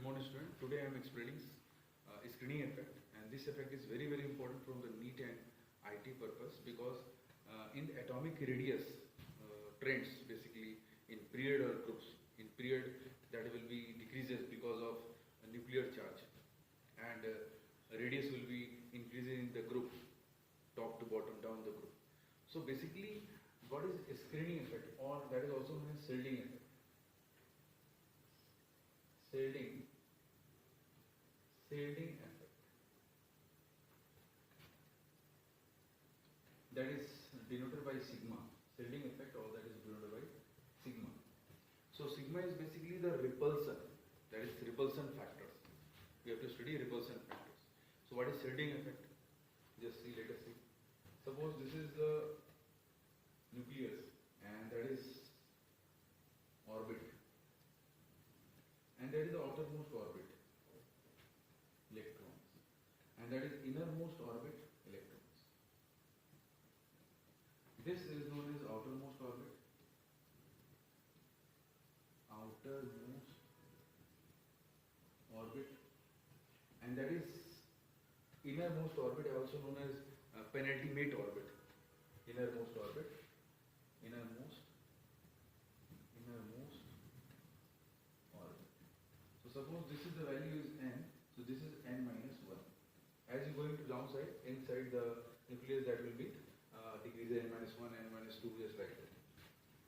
morning student. Today I am explaining screening effect, and this effect is very important from the NEET and IT purpose because in atomic radius trends basically in period or groups. In period that will be decreases because of a nuclear charge, and radius will be increasing in the group, top to bottom down the group. So basically what is a screening effect, or that is also known as shielding effect. Shielding effect, that is denoted by sigma. Shielding effect, or that is denoted by sigma. So sigma is basically the repulsion, that is repulsion factors. We have to study repulsion factors. So what is shielding effect? Just see, let us see. Suppose this is the nucleus and that is orbit, and that is the outermost orbit, electrons, and that is innermost orbit, electrons. This is known as outermost orbit, and that is innermost orbit, also known as penultimate orbit. Innermost orbit, innermost orbit. So suppose this is the value is n, so this is n minus 1. As you going to downside, inside the nucleus that will be decrease n minus 1, n minus 2, just like that.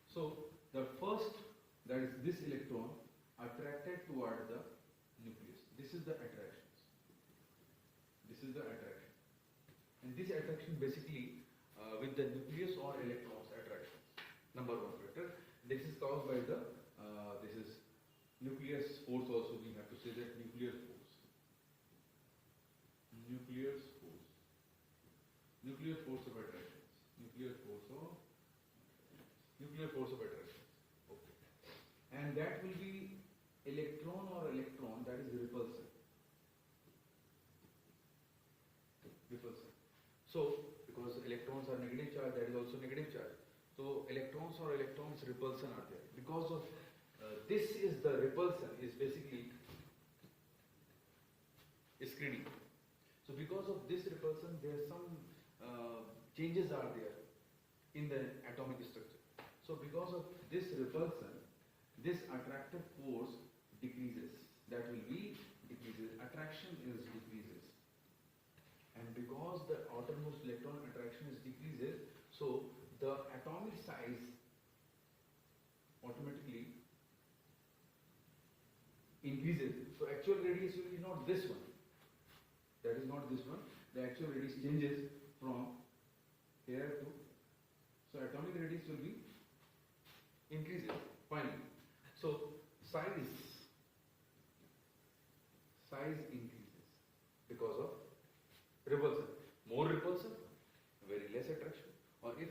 So the first, that is this electron attracted toward the nucleus. This is the attraction. And this attraction basically with the nucleus or electrons attraction. Number one factor. This is caused by the this is nucleus force. Also we have to say that nuclear force. Nuclear force of attraction. Nuclear force of attraction. Okay. And that will be electron or electron, that is repulsion. So because electrons are negative charge, that is also negative charge. So electrons or electrons repulsion are there. Because of this is the repulsion is basically screening. So because of this repulsion, there are some changes are there in the atomic structure. So because of this repulsion, this attractive force decreases. That will be decreases. Attraction is decreases. And because the outermost electron attraction is decreases, so the atomic size automatically increases. So actual radius will be not this one. That is not this one. The actual radius changes from here to, so atomic radius will be increases finally. So size increases because of repulsion. More repulsion, very less attraction. Or if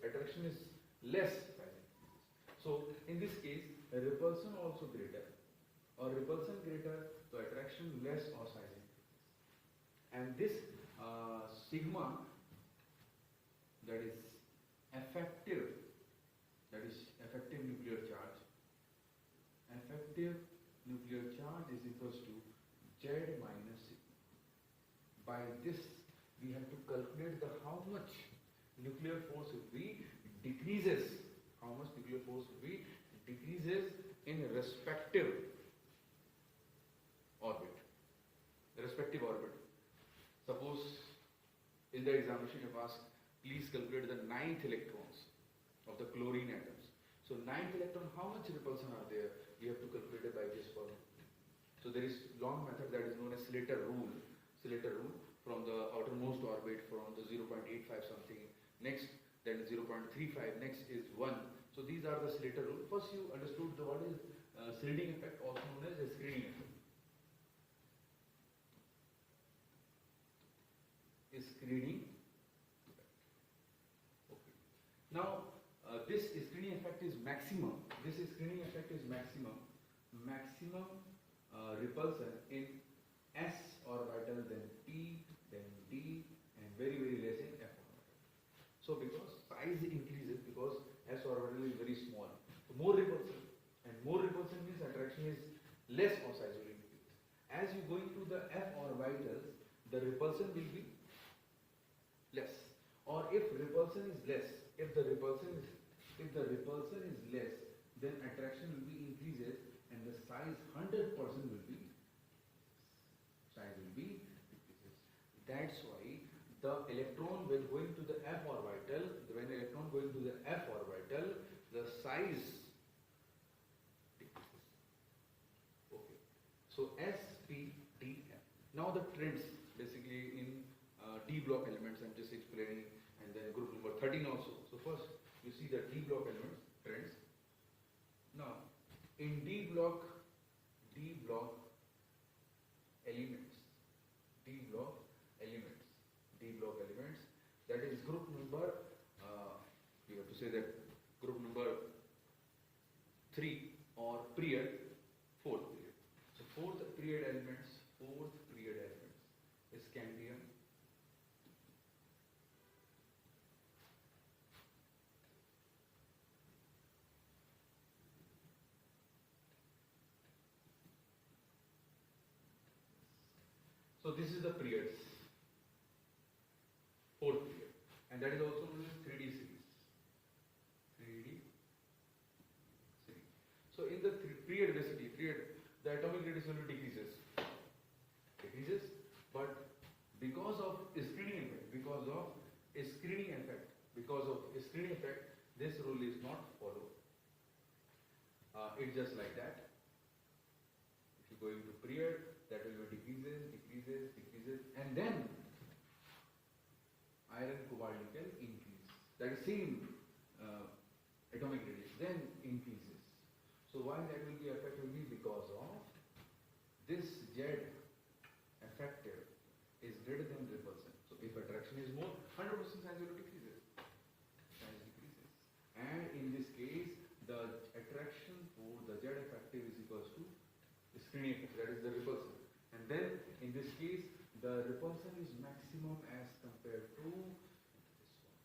attraction is less, size increases. So in this case, repulsion also greater, or repulsion greater, so attraction less or size increases. And this sigma, that is effective nuclear charge. Effective nuclear charge is equals to Z minus sigma. By this, we have to calculate the how much nuclear force will be decreases. How much nuclear force will be decreases in respective orbit. Suppose in the examination you ask, please calculate the 9th electrons of the chlorine atoms. So 9th electron, how much repulsion are there? We have to calculate it by this formula. So there is long method that is known as Slater rule. From the outermost orbit, from the 0.85 something, next then 0.35, next is 1. So these are the Slater rule. First you understood what is shielding effect, also known as a screening effect. Okay. Now this screening effect is maximum. Maximum repulsion in S orbital, then P, then D, and very less in F orbital. So because size increases, because S orbital is very small, so more repulsion, and more repulsion means attraction is less or size will increase. as you going to the f orbitals, the repulsion will be less. Or if repulsion is less, if the repulsion is less, then attraction will be increases and the size 100% will be decreases. That's why the electron when going to the f orbital, the size decreases. Okay. So S, P, D, M. Now the trends basically in D block elements I'm just explaining, and then group number 13 also. So first you see the D block elements trends. Now in D block elements, that is group number, you have to say that group number 3 or period, fourth period. So fourth period elements is scandium, so this is the periods, fourth period, and that is also known as 3D series. So in the period, the atomic radius will decreases, but because of screening effect, this rule is not followed. It's just like that. If you go into period, that will be decreases, and then iron cobalt nickel increase. That is same atomic radius, then increases. So why that will be effective? Because of this Z effective is greater than repulsion. So if attraction is more, 100% size will decreases. And in this case, the attraction for the Z effective is equals to screening effect, that is the repulsion. And then in this case, the repulsion is maximum as compared to this one.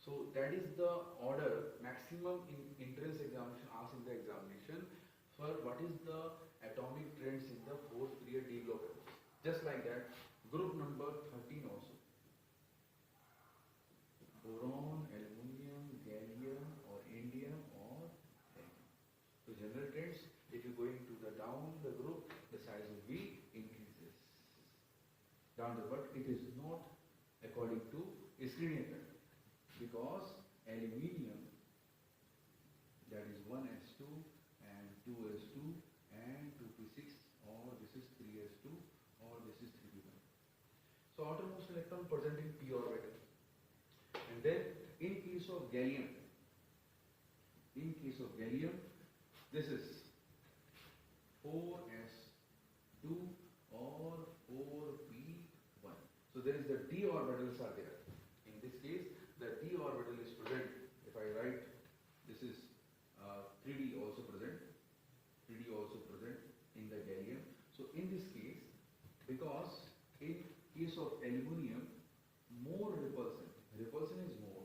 So that is the order maximum in entrance examination, asked in the examination, for what is the atomic trends in the fourth period D block. Just like that, group number 13 also. Boron, aluminium, gallium or indium or titanium. So general trends, if you go into the down the group, the size will be increases. Down the, but it is not according to screening effect, because aluminium, that is 1s2 and 2s2 and 2p6, or this is 3s2 or this is 3p1. So outermost electron present in p orbital. And then in case of gallium, this is 4s2 or 4p1. So there is the d orbitals are there. In this case, the d orbital is present. If I write, this is 3d also present in the gallium. So in this case, because in case of aluminium, more repulsion is more,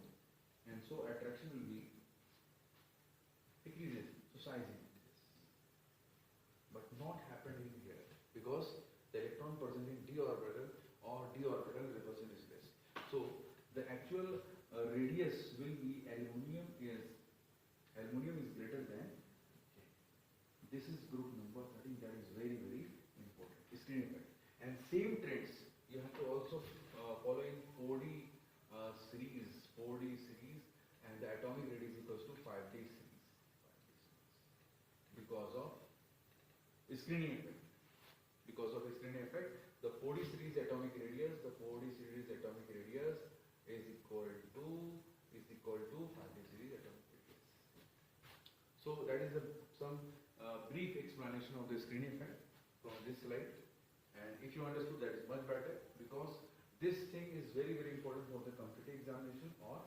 and so attraction will be decreases, so size increases. But not happened in here, because the electron present in d orbital repulsion is less. So the actual radius will be aluminium is greater than K. This is group number 13. That is very, very important. Screening effect. And same trends you have to also follow in 4D series, and the atomic radius equals to 5D series. Because of screening effect. The 4D series atomic radius is equal to 5D series atomic radius. So that is some brief explanation of the screening effect from this slide. And if you understood, that is much better, because this thing is very, very important for the competitive examination or